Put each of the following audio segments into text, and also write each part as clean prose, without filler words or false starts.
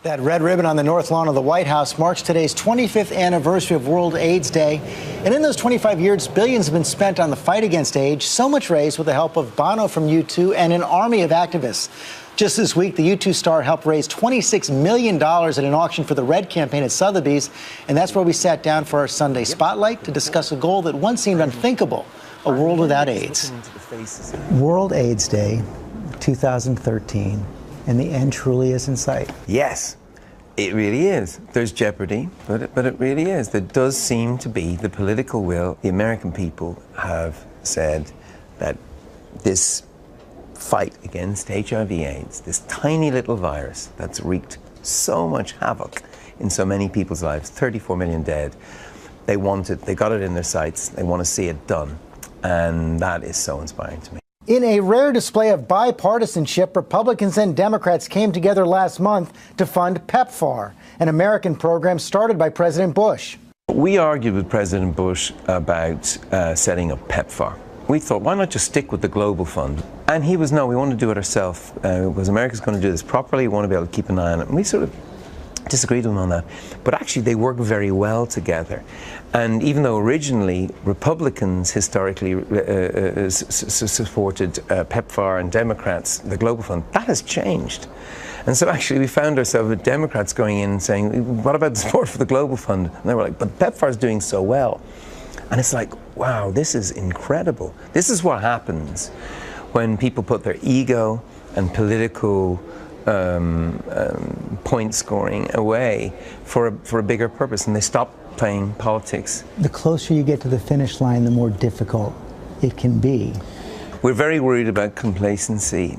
That red ribbon on the north lawn of the White House marks today's 25th anniversary of World AIDS Day. And in those 25 years, billions have been spent on the fight against AIDS, so much raised with the help of Bono from U2 and an army of activists. Just this week, the U2 star helped raise $26 million at an auction for the Red campaign at Sotheby's. And that's where we sat down for our Sunday Spotlight to discuss a goal that once seemed unthinkable, a world without AIDS. World AIDS Day, 2013. And the end truly is in sight. Yes, it really is. There's jeopardy, but it really is. There does seem to be the political will. The American people have said that this fight against HIV/AIDS, this tiny little virus that's wreaked so much havoc in so many people's lives, 34 million dead, they want it, they got it in their sights, they want to see it done. And that is so inspiring to me. In a rare display of bipartisanship, Republicans and Democrats came together last month to fund PEPFAR, an American program started by President Bush. We argued with President Bush about setting up PEPFAR. We thought, why not just stick with the global fund? And he was, no, we want to do it ourselves, because America's going to do this properly, we want to be able to keep an eye on it. And we sort of disagreed with him on that. But actually, they work very well together. And even though originally Republicans historically supported PEPFAR and Democrats, the Global Fund, that has changed. And so actually we found ourselves with Democrats going in and saying, what about the support for the Global Fund? And they were like, but PEPFAR is doing so well. And it's like, wow, this is incredible. This is what happens when people put their ego and political point scoring away for a bigger purpose, and they stop playing politics. The closer you get to the finish line, the more difficult it can be. We're very worried about complacency.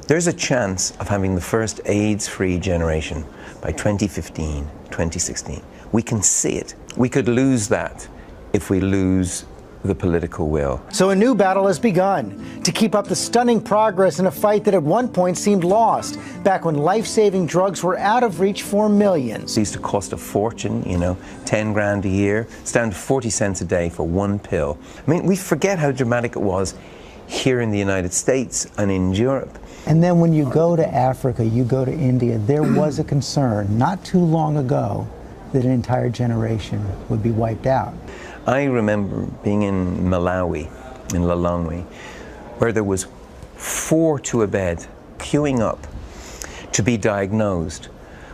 There's a chance of having the first AIDS-free generation by 2015, 2016. We can see it. We could lose that if we lose the political will. So a new battle has begun to keep up the stunning progress in a fight that at one point seemed lost, back when life-saving drugs were out of reach for millions. It used to cost a fortune, 10 grand a year. It's down to 40 cents a day for one pill. I mean, we forget how dramatic it was here in the United States and in Europe. And then when you go to Africa, you go to India, there was a concern not too long ago that an entire generation would be wiped out. I remember being in Malawi, in Lilongwe, where there was 4 to a bed queuing up to be diagnosed.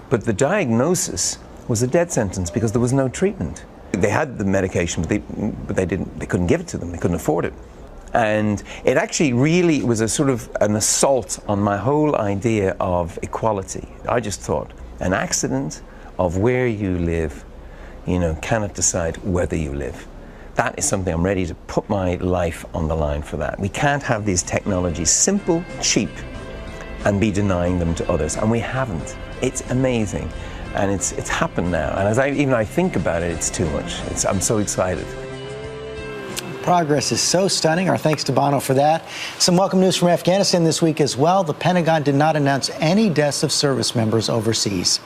But the diagnosis was a death sentence because there was no treatment. They had the medication, but they couldn't give it to them. They couldn't afford it. And it actually really was a sort of an assault on my whole idea of equality. I just thought an accident of where you live cannot decide whether you live. That is something I'm ready to put my life on the line for that. We can't have these technologies simple, cheap, and be denying them to others. And we haven't. It's amazing. And it's happened now. And as I think about it, it's too much. I'm so excited. Progress is so stunning. Our thanks to Bono for that. Some welcome news from Afghanistan this week as well. The Pentagon did not announce any deaths of service members overseas.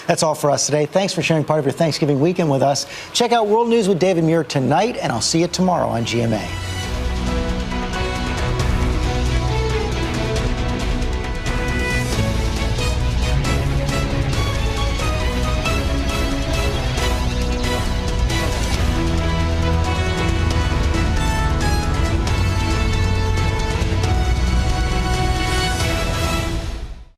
That's all for us today. Thanks for sharing part of your Thanksgiving weekend with us. Check out World News with David Muir tonight, and I'll see you tomorrow on GMA.